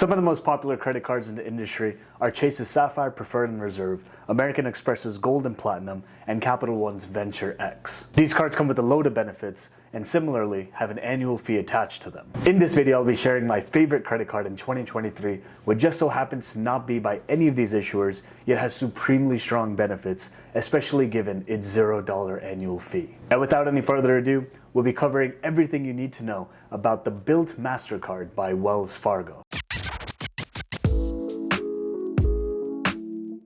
Some of the most popular credit cards in the industry are Chase's Sapphire Preferred and Reserve, American Express's Gold and Platinum, and Capital One's Venture X. These cards come with a load of benefits and similarly have an annual fee attached to them. In this video, I'll be sharing my favorite credit card in 2023, which just so happens to not be by any of these issuers, yet has supremely strong benefits, especially given its $0 annual fee. And without any further ado, we'll be covering everything you need to know about the BILT Mastercard by Wells Fargo.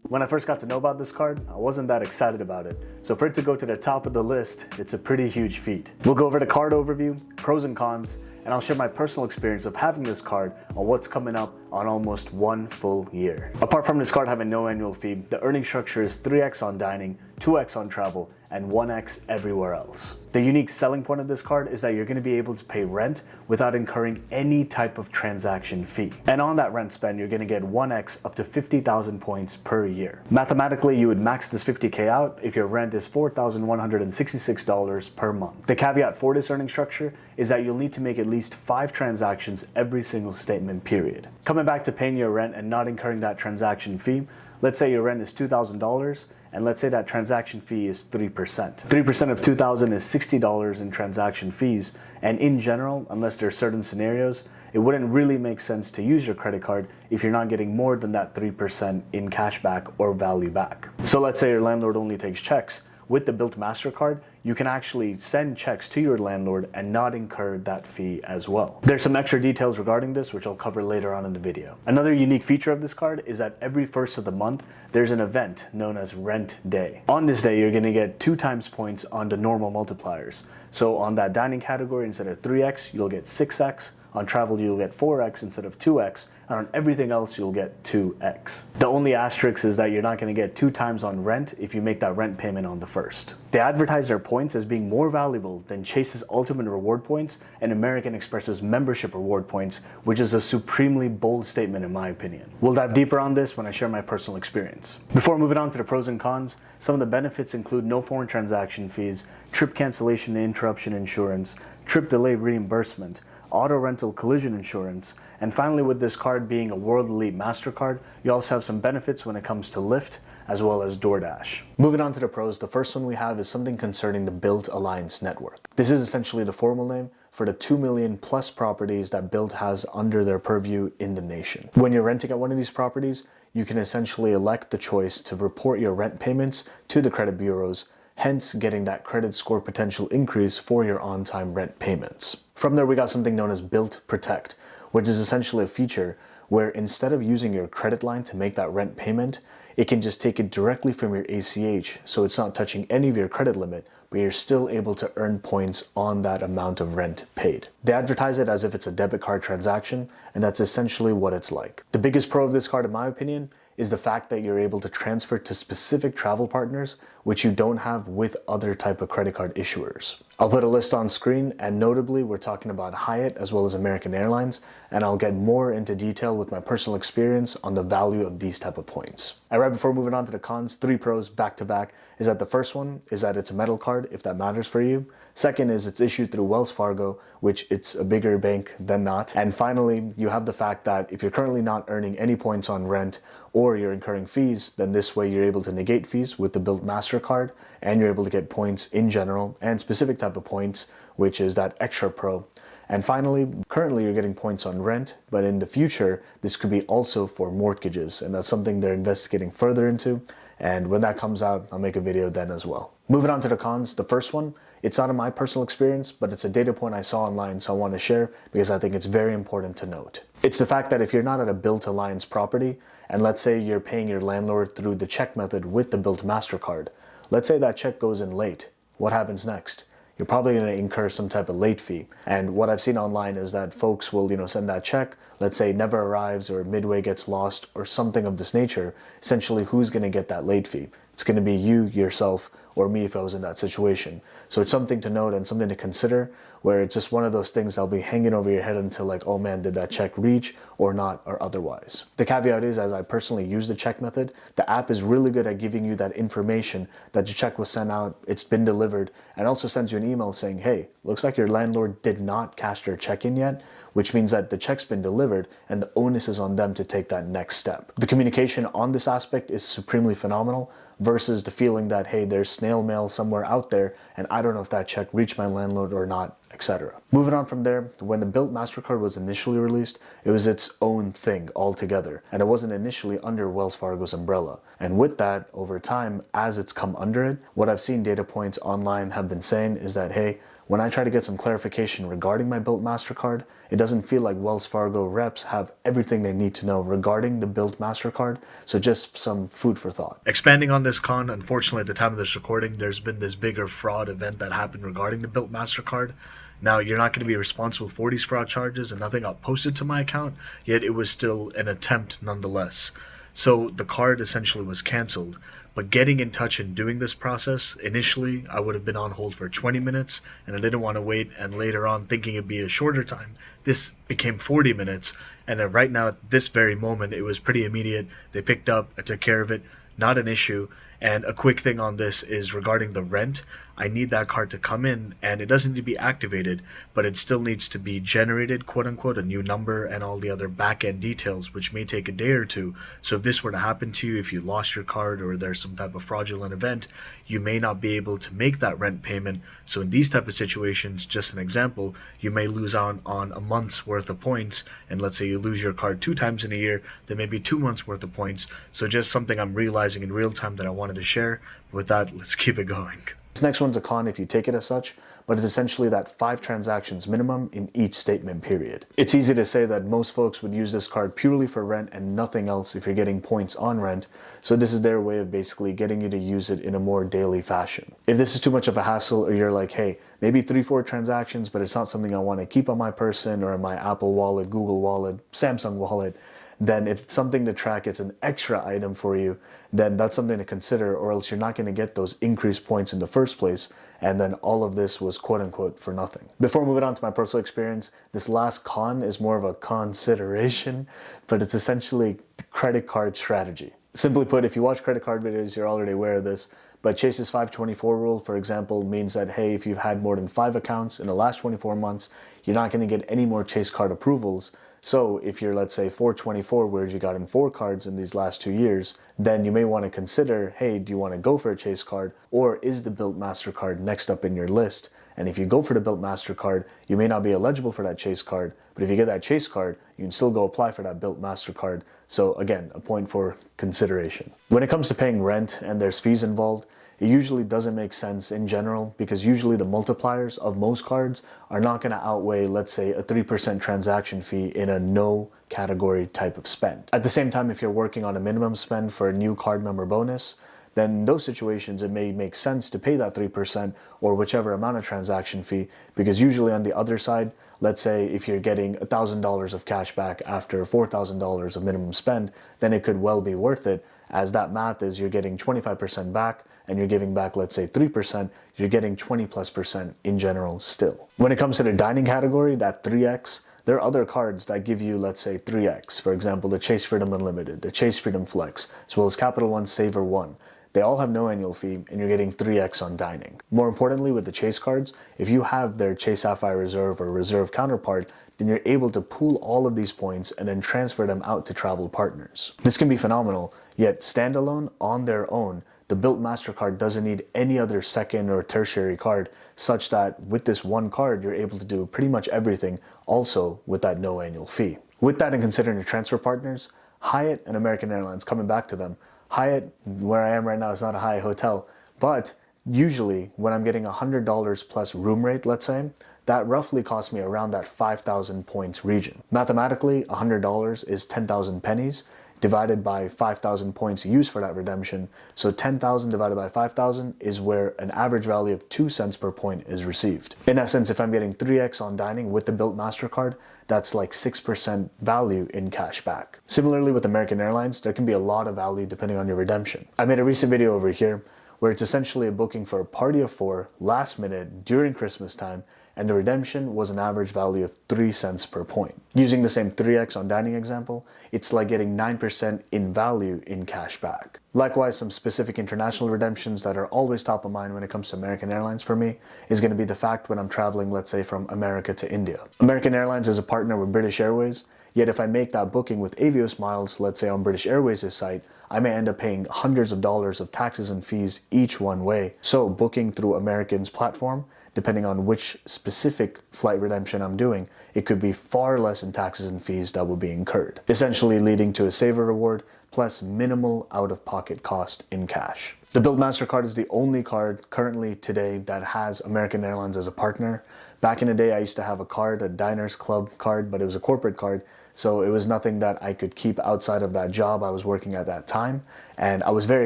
When I first got to know about this card, I wasn't that excited about it. So for it to go to the top of the list, it's a pretty huge feat. We'll go over the card overview, pros and cons, and I'll share my personal experience of having this card on what's coming up on almost 1 full year. Apart from this card having no annual fee, the earning structure is 3x on dining, 2x on travel, and 1x everywhere else. The unique selling point of this card is that you're going to be able to pay rent without incurring any type of transaction fee. And on that rent spend, you're going to get 1x up to 50,000 points per year. Mathematically, you would max this 50K out if your rent is $4,166 per month. The caveat for this earning structure is that you'll need to make at least 5 transactions every single statement period. Coming back to paying your rent and not incurring that transaction fee, let's say your rent is $2,000 and let's say that transaction fee is 3%. 3% of $2,000 is $60 in transaction fees, and in general, unless there are certain scenarios, it wouldn't really make sense to use your credit card if you're not getting more than that 3% in cash back or value back. So let's say your landlord only takes checks. With the BILT Mastercard, you can actually send checks to your landlord and not incur that fee as well. There's some extra details regarding this, which I'll cover later on in the video. Another unique feature of this card is that every first of the month, there's an event known as Rent Day. On this day, you're gonna get 2 times points on the normal multipliers. So on that dining category, instead of 3x, you'll get 6x. On travel, you'll get 4x instead of 2x, and on everything else, you'll get 2x. The only asterisk is that you're not going to get 2 times on rent if you make that rent payment on the first. They advertise their points as being more valuable than Chase's Ultimate Reward points and American Express's Membership Reward points, which is a supremely bold statement in my opinion. We'll dive deeper on this when I share my personal experience. Before moving on to the pros and cons, some of the benefits include no foreign transaction fees, trip cancellation and interruption insurance, trip delay reimbursement, auto rental collision insurance, and finally, with this card being a World Elite MasterCard, you also have some benefits when it comes to Lyft as well as DoorDash. Moving on to the pros, the first one we have is something concerning the BILT Alliance Network. This is essentially the formal name for the 2 million plus properties that BILT has under their purview in the nation. When you're renting at one of these properties, you can essentially elect the choice to report your rent payments to the credit bureaus, hence getting that credit score potential increase for your on-time rent payments. From there, we got something known as BILT Protect, which is essentially a feature where instead of using your credit line to make that rent payment, it can just take it directly from your ACH, so it's not touching any of your credit limit, but you're still able to earn points on that amount of rent paid. They advertise it as if it's a debit card transaction, and that's essentially what it's like. The biggest pro of this card, in my opinion, is the fact that you're able to transfer to specific travel partners, which you don't have with other type of credit card issuers. I'll put a list on screen, and notably we're talking about Hyatt as well as American Airlines, and I'll get more into detail with my personal experience on the value of these type of points. And right before moving on to the cons, 3 pros back to back is that the first one is that it's a metal card, if that matters for you. Second is it's issued through Wells Fargo, which it's a bigger bank than not. And finally, you have the fact that if you're currently not earning any points on rent or you're incurring fees, then this way you're able to negate fees with the BILT Mastercard, and you're able to get points in general and specific type of points, which is that extra pro. And finally, currently you're getting points on rent, but in the future, this could be also for mortgages, and that's something they're investigating further into. And when that comes out, I'll make a video then as well. Moving on to the cons, the first one, it's not in my personal experience, but it's a data point I saw online, so I want to share because I think it's very important to note. It's the fact that if you're not at a BILT Alliance property, and let's say you're paying your landlord through the check method with the BILT Mastercard, let's say that check goes in late, what happens next? You're probably going to incur some type of late fee. And what I've seen online is that folks will, send that check, let's say never arrives or midway gets lost or something of this nature. Essentially, who's going to get that late fee? It's going to be you, yourself, or me if I was in that situation. So it's something to note and something to consider, where it's just one of those things that'll be hanging over your head until like, oh man, did that check reach or not, or otherwise. The caveat is, as I personally use the check method, the app is really good at giving you that information that your check was sent out, it's been delivered, and also sends you an email saying, hey, looks like your landlord did not cash your check in yet. which means that the check's been delivered and the onus is on them to take that next step. The communication on this aspect is supremely phenomenal versus the feeling that, hey, there's snail mail somewhere out there and I don't know if that check reached my landlord or not, etc. Moving on from there, when the BILT Mastercard was initially released, it was its own thing altogether, and it wasn't initially under Wells Fargo's umbrella. And with that, over time, as it's come under it, what I've seen data points online have been saying is that, hey, when I try to get some clarification regarding my BILT Mastercard, it doesn't feel like Wells Fargo reps have everything they need to know regarding the BILT Mastercard, so just some food for thought. Expanding on this con, unfortunately at the time of this recording, there's been this bigger fraud event that happened regarding the BILT Mastercard. Now, you're not going to be responsible for these fraud charges and nothing got posted to my account, yet it was still an attempt nonetheless. So the card essentially was canceled. But getting in touch and doing this process, initially I would have been on hold for 20 minutes and I didn't want to wait, and later on thinking it'd be a shorter time, this became 40 minutes, and then right now at this very moment it was pretty immediate. They picked up, I took care of it, not an issue. And a quick thing on this is regarding the rent. I need that card to come in, and it doesn't need to be activated, but it still needs to be generated, quote unquote, a new number and all the other back end details, which may take a day or two. So if this were to happen to you, if you lost your card or there's some type of fraudulent event, you may not be able to make that rent payment. So in these type of situations, just an example, you may lose out on a month's worth of points. And let's say you lose your card 2 times in a year, there may be 2 months worth of points. So just something I'm realizing in real time that I wanted to share. With that, let's keep it going. This next one's a con if you take it as such, but it's essentially that 5 transactions minimum in each statement period. It's easy to say that most folks would use this card purely for rent and nothing else if you're getting points on rent, so this is their way of basically getting you to use it in a more daily fashion. If this is too much of a hassle, or you're like, hey, maybe 3-4 transactions, but it's not something I want to keep on my person or in my Apple Wallet, Google Wallet, Samsung Wallet, then if it's something to track, it's an extra item for you, then that's something to consider, or else you're not going to get those increased points in the first place, and then all of this was quote unquote for nothing. Before moving on to my personal experience, this last con is more of a consideration, but it's essentially credit card strategy. Simply put, if you watch credit card videos, you're already aware of this, but Chase's 524 rule, for example, means that, hey, if you've had more than 5 accounts in the last 24 months, you're not going to get any more Chase card approvals. So if you're, let's say, 424, where you got in 4 cards in these last 2 years, then you may want to consider, hey, do you want to go for a Chase card, or is the BILT Mastercard next up in your list? And if you go for the BILT Mastercard, you may not be eligible for that Chase card, but if you get that Chase card, you can still go apply for that BILT Mastercard. So again, a point for consideration. When it comes to paying rent and there's fees involved, it usually doesn't make sense in general, because usually the multipliers of most cards are not going to outweigh, let's say, a 3% transaction fee in a no category type of spend. At the same time, if you're working on a minimum spend for a new card member bonus, then in those situations it may make sense to pay that 3% or whichever amount of transaction fee, because usually on the other side, let's say if you're getting $1,000 of cash back after $4,000 of minimum spend, then it could well be worth it, as that math is you're getting 25% back and you're giving back, let's say 3%, you're getting 20+% in general still. When it comes to the dining category, that 3x, there are other cards that give you, let's say, 3x. For example, the Chase Freedom Unlimited, the Chase Freedom Flex, as well as Capital One Saver One. They all have no annual fee, and you're getting 3x on dining. More importantly, with the Chase cards, if you have their Chase Sapphire Reserve or Reserve counterpart, then you're able to pool all of these points and then transfer them out to travel partners. This can be phenomenal, yet standalone on their own, the BILT Mastercard doesn't need any other second or tertiary card, such that with this one card, you're able to do pretty much everything, also with that no annual fee. With that and considering your transfer partners, Hyatt and American Airlines, coming back to them, Hyatt, where I am right now, is not a Hyatt hotel, but usually when I'm getting $100 plus room rate, let's say, that roughly costs me around that 5,000 points region. Mathematically, $100 is 10,000 pennies, divided by 5,000 points used for that redemption. So 10,000 divided by 5,000 is where an average value of 2 cents per point is received. In essence, if I'm getting 3x on dining with the BILT Mastercard, that's like 6% value in cash back. Similarly with American Airlines, there can be a lot of value depending on your redemption. I made a recent video over here where it's essentially a booking for a party of 4 last minute during Christmas time, and the redemption was an average value of 3 cents per point. Using the same 3x on dining example, it's like getting 9% in value in cash back. Likewise, some specific international redemptions that are always top of mind when it comes to American Airlines for me is going to be the fact when I'm traveling, let's say, from America to India. American Airlines is a partner with British Airways, yet if I make that booking with Avios Miles, let's say on British Airways' site, I may end up paying hundreds of dollars of taxes and fees each one way. So booking through American's platform, depending on which specific flight redemption I'm doing, it could be far less in taxes and fees that will be incurred, essentially leading to a saver reward plus minimal out-of-pocket cost in cash. The BILT Mastercard is the only card currently today that has American Airlines as a partner. Back in the day, I used to have a card, a Diners Club card, but it was a corporate card, so it was nothing that I could keep outside of that job I was working at that time, and I was very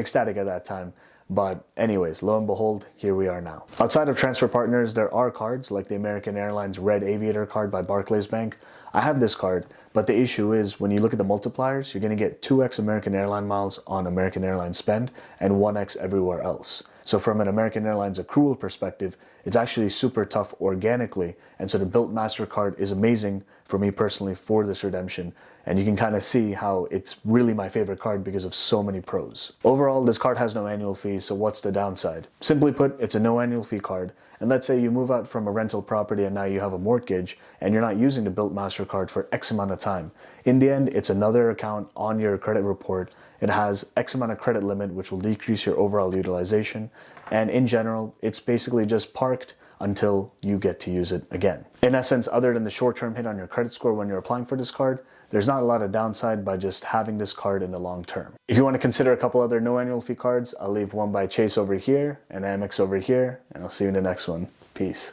ecstatic at that time. But anyways, lo and behold, here we are now. Outside of transfer partners, there are cards like the American Airlines Red Aviator card by Barclays Bank. I have this card, but the issue is when you look at the multipliers, you're going to get 2x American Airline miles on American Airlines spend and 1x everywhere else. So from an American Airlines accrual perspective, it's actually super tough organically, and so the BILT Mastercard is amazing for me personally for this redemption, and you can kind of see how it's really my favorite card because of so many pros. Overall, this card has no annual fee, so what's the downside? Simply put, it's a no annual fee card, and let's say you move out from a rental property and now you have a mortgage and you're not using the BILT Mastercard for X amount of time. In the end, it's another account on your credit report. It has X amount of credit limit, which will decrease your overall utilization, and in general, it's basically just parked until you get to use it again. In essence, other than the short-term hit on your credit score when you're applying for this card, there's not a lot of downside by just having this card in the long term. If you want to consider a couple other no annual fee cards, I'll leave one by Chase over here and Amex over here, and I'll see you in the next one. Peace.